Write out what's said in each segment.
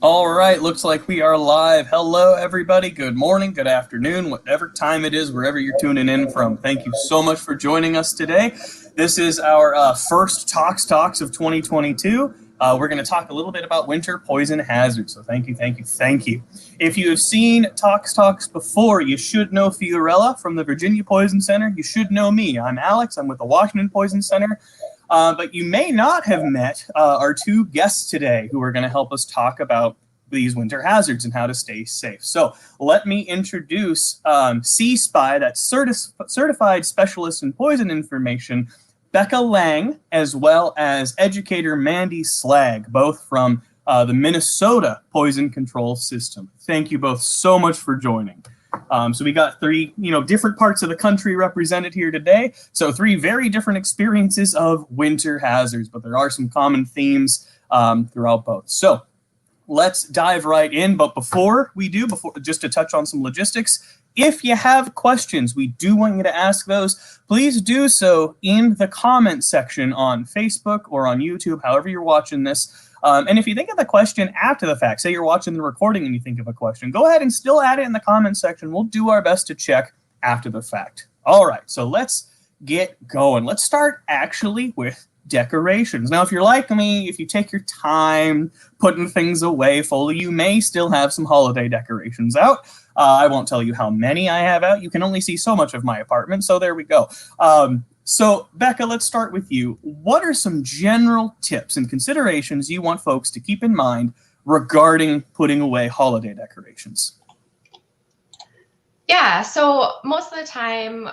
All right, looks like we are live. Hello, everybody. Good morning, good afternoon, whatever time it is, wherever you're tuning in from. Thank you so much for joining us today. This is our first Tox Talks of 2022. We're going to talk a little bit about winter poison hazards. So thank you. If you have seen Tox Talks before, you should know Fiorella from the Virginia Poison Center. You should know me. I'm Alex. I'm with the Washington Poison Center. But you may not have met our two guests today who are going to help us talk about these winter hazards and how to stay safe. So let me introduce C-SPY, that's Certified Specialist in Poison Information, Becca Lang, as well as educator Mandy Slag, both from the Minnesota Poison Control System. Thank you both so much for joining. So we got three, different parts of the country represented here today. So three very different experiences of winter hazards, but there are some common themes throughout both. So let's dive right in. But before just to touch on some logistics, if you have questions, we do want you to ask those. Please do so in the comment section on Facebook or on YouTube, however you're watching this. And if you think of the question after the fact, say you're watching the recording and you think of a question, go ahead and still add it in the comment section. We'll do our best to check after the fact. All right, so let's get going. Let's start actually with decorations. Now, if you're like me, if you take your time putting things away fully, you may still have some holiday decorations out. I won't tell you how many I have out. You can only see so much of my apartment, so there we go. So, Becca, let's start with you. What are some general tips and considerations you want folks to keep in mind regarding putting away holiday decorations? Yeah, so most of the time,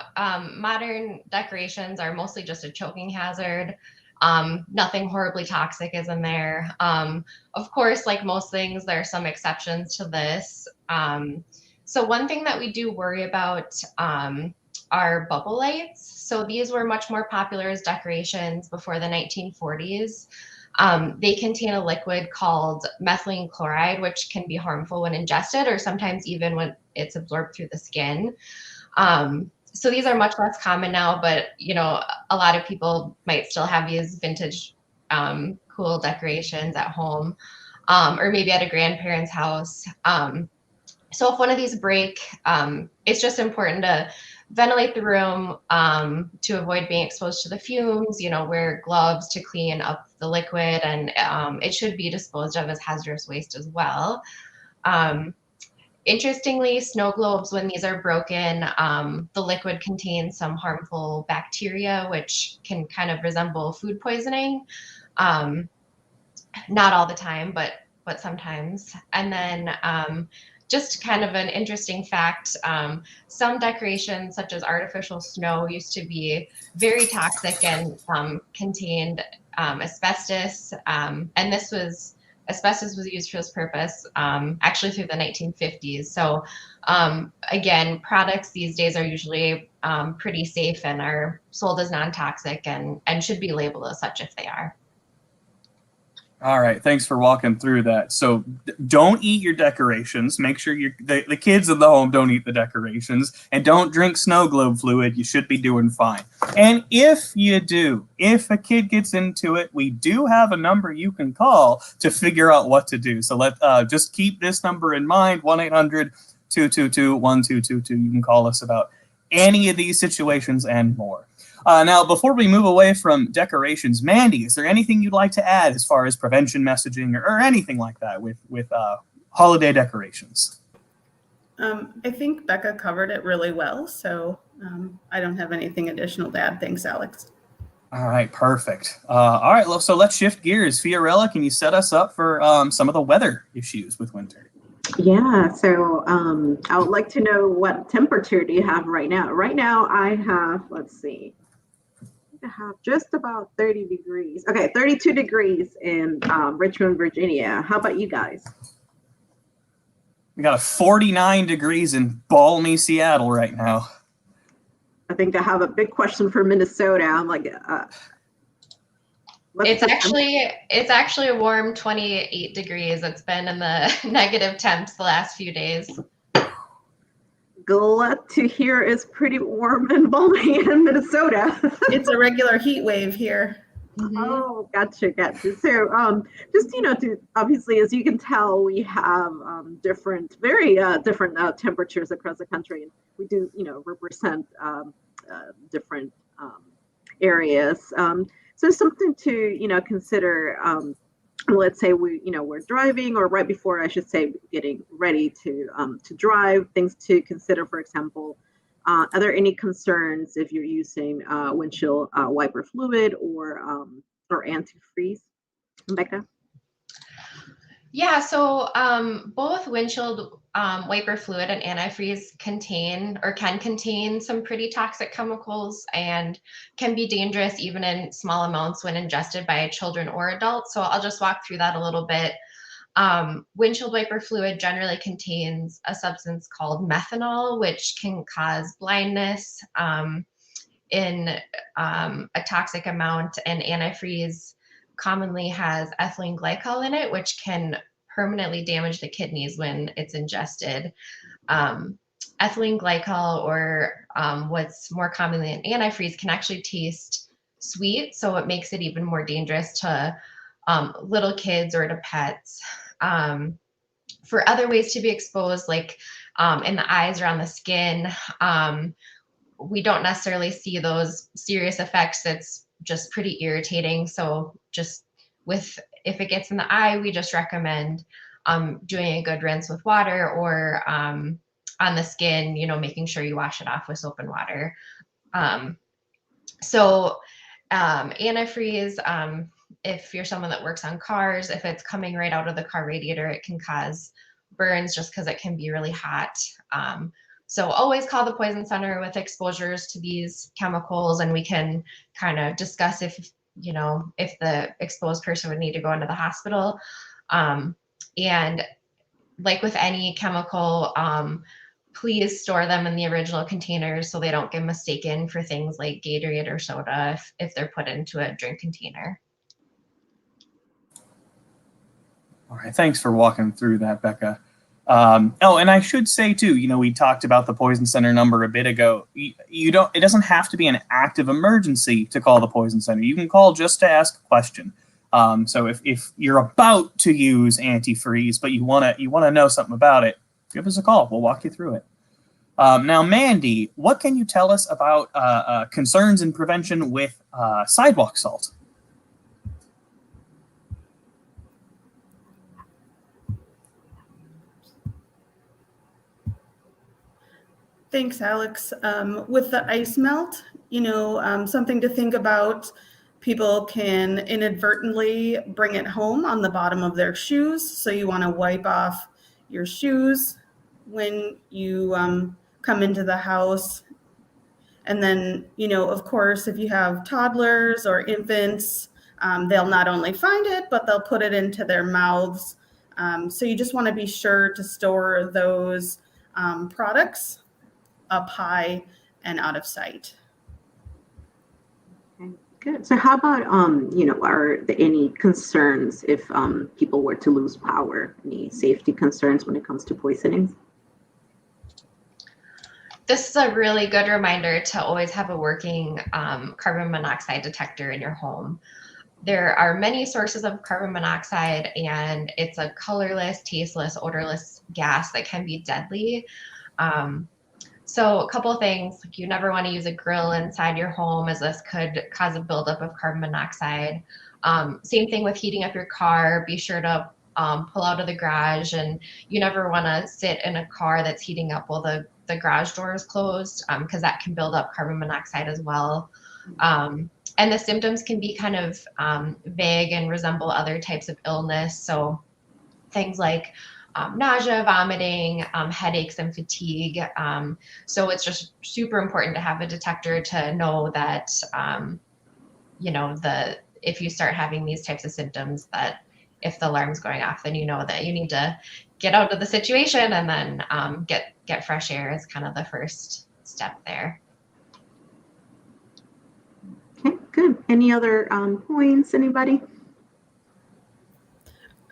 modern decorations are mostly just a choking hazard. Nothing horribly toxic is in there. Of course, like most things, there are some exceptions to this. So one thing that we do worry about are bubble lights. So these were much more popular as decorations before the 1940s. They contain a liquid called methylene chloride, which can be harmful when ingested or sometimes even when it's absorbed through the skin. So these are much less common now, but a lot of people might still have these vintage cool decorations at home or maybe at a grandparent's house. So if one of these break, it's just important to ventilate the room to avoid being exposed to the fumes, wear gloves to clean up the liquid, and it should be disposed of as hazardous waste as well. Interestingly, snow globes, when these are broken, the liquid contains some harmful bacteria, which can kind of resemble food poisoning. Not all the time, but sometimes. And then just kind of an interesting fact, some decorations such as artificial snow used to be very toxic and contained asbestos. And asbestos was used for this purpose actually through the 1950s. So again, products these days are usually pretty safe and are sold as non-toxic and should be labeled as such if they are. All right, thanks for walking through that. So don't eat your decorations. Make sure the kids in the home don't eat the decorations. And don't drink snow globe fluid. You should be doing fine. And if you do, if a kid gets into it, we do have a number you can call to figure out what to do. So just keep this number in mind, 1-800-222-1222. You can call us about any of these situations and more. Now, before we move away from decorations, Mandy, is there anything you'd like to add as far as prevention messaging or anything like that with holiday decorations? I think Becca covered it really well, so I don't have anything additional to add. Thanks, Alex. All right, perfect. All right, so let's shift gears. Fiorella, can you set us up for some of the weather issues with winter? Yeah, so I would like to know what temperature do you have right now? Right now, I have, let's see. I have just about 30 degrees. Okay, 32 degrees in Richmond, Virginia. How about you guys? We got a 49 degrees in balmy Seattle right now. I think I have a big question for Minnesota. I'm like, it's actually a warm 28 degrees. It's been in the negative temps the last few days. Glad to hear it's pretty warm and balmy in Minnesota. It's a regular heat wave here. Oh, gotcha. So, just to obviously, as you can tell, we have very different temperatures across the country, and we do, represent different areas. So, something to consider. Let's say we're driving, or right before, I should say, getting ready to drive. Things to consider, for example. Are there any concerns if you're using windshield wiper fluid or antifreeze, Becca? Yeah, so both windshield wiper fluid and antifreeze contain or can contain some pretty toxic chemicals and can be dangerous even in small amounts when ingested by children or adults. So I'll just walk through that a little bit. Windshield wiper fluid generally contains a substance called methanol, which can cause blindness in a toxic amount, and antifreeze commonly has ethylene glycol in it, which can permanently damage the kidneys when it's ingested. Ethylene glycol, or what's more commonly an antifreeze, can actually taste sweet, so it makes it even more dangerous to little kids or to pets. For other ways to be exposed, like in the eyes or on the skin, we don't necessarily see those serious effects. It's just pretty irritating. So just if it gets in the eye, we just recommend doing a good rinse with water, or on the skin, making sure you wash it off with soap and water. Antifreeze, if you're someone that works on cars, if it's coming right out of the car radiator, it can cause burns just because it can be really hot. So always call the poison center with exposures to these chemicals, and we can kind of discuss if the exposed person would need to go into the hospital. And like with any chemical, please store them in the original containers so they don't get mistaken for things like Gatorade or soda if they're put into a drink container. All right, thanks for walking through that, Becca. And I should say too, we talked about the Poison Center number a bit ago. It doesn't have to be an active emergency to call the Poison Center. You can call just to ask a question. So if you're about to use antifreeze, but you wanna know something about it, give us a call. We'll walk you through it. Now, Mandy, what can you tell us about concerns and prevention with sidewalk salt? Thanks, Alex. With the ice melt, something to think about, people can inadvertently bring it home on the bottom of their shoes. So you want to wipe off your shoes when you come into the house. And then, of course, if you have toddlers or infants, they'll not only find it, but they'll put it into their mouths. So you just want to be sure to store those products up high and out of sight. Okay, good. So how about, are there any concerns if people were to lose power? Any safety concerns when it comes to poisonings? This is a really good reminder to always have a working carbon monoxide detector in your home. There are many sources of carbon monoxide, and it's a colorless, tasteless, odorless gas that can be deadly. So a couple of things, like you never want to use a grill inside your home, as this could cause a buildup of carbon monoxide. Same thing with heating up your car. Be sure to pull out of the garage, and you never want to sit in a car that's heating up while the garage door is closed, because that can build up carbon monoxide as well. And the symptoms can be kind of vague and resemble other types of illness. So things like nausea, vomiting, headaches, and fatigue. So it's just super important to have a detector to know that, if you start having these types of symptoms, that if the alarm's going off, then you know that you need to get out of the situation, and then get fresh air is kind of the first step there. Okay, good. Any other points, anybody?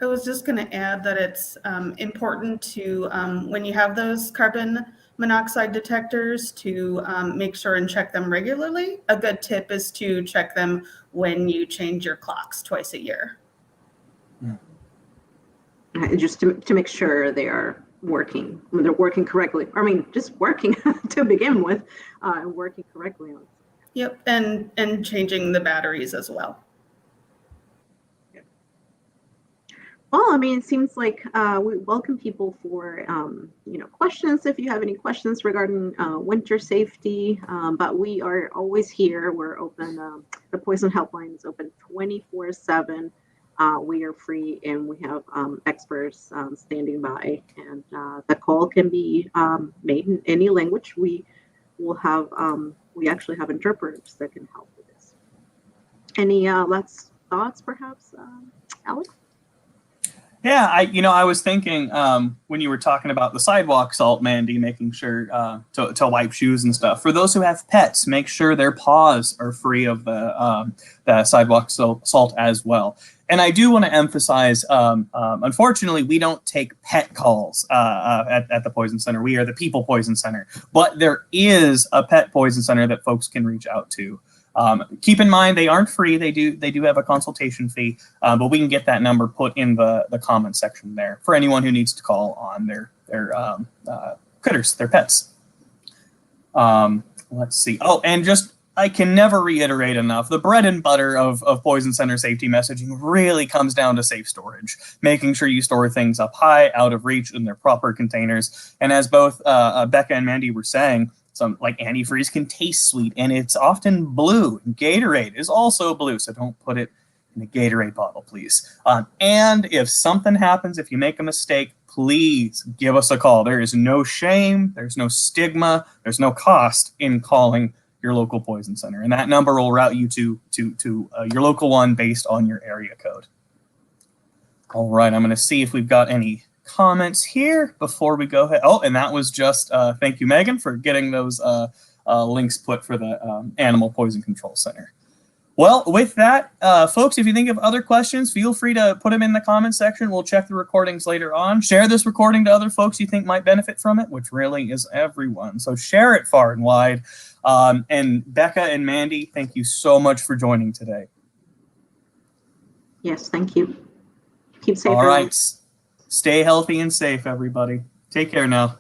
I was just going to add that it's important to, when you have those carbon monoxide detectors to make sure and check them regularly. A good tip is to check them when you change your clocks twice a year. Just to make sure they are working, when they're working correctly. I mean, just working to begin with, and working correctly on. Yep, and changing the batteries as well. Well, I mean, it seems like we welcome people for, questions if you have any questions regarding winter safety. But we are always here. We're open. The Poison Helpline is open 24/7. We are free, and we have experts standing by. And the call can be made in any language. We will have. We actually have interpreters that can help with this. Any last thoughts, perhaps, Alex? Yeah, I was thinking when you were talking about the sidewalk salt, Mandy, making sure to wipe shoes and stuff. For those who have pets, make sure their paws are free of the sidewalk salt as well. And I do want to emphasize, unfortunately, we don't take pet calls at the Poison Center. We are the People Poison Center. But there is a pet poison center that folks can reach out to. Keep in mind, they aren't free. They do have a consultation fee, but we can get that number put in the comment section there for anyone who needs to call on their critters, their pets. Let's see. Oh, and just I can never reiterate enough, the bread and butter of Poison Center safety messaging really comes down to safe storage, making sure you store things up high, out of reach, in their proper containers. And as both Becca and Mandy were saying, some like antifreeze can taste sweet, and it's often blue. And Gatorade is also blue, so don't put it in a Gatorade bottle, please. And if something happens, if you make a mistake, please give us a call. There is no shame, there's no stigma, there's no cost in calling your local poison center, and that number will route you to your local one based on your area code. All right, I'm going to see if we've got any comments here before we go ahead. Oh, and that was just thank you, Megan, for getting those links put for the Animal Poison Control Center. Well, with that, folks, if you think of other questions, feel free to put them in the comments section. We'll check the recordings later on. Share this recording to other folks you think might benefit from it, which really is everyone. So share it far and wide. And Becca and Mandy, thank you so much for joining today. Yes, thank you. Keep safe. All right. Stay healthy and safe, everybody. Take care now.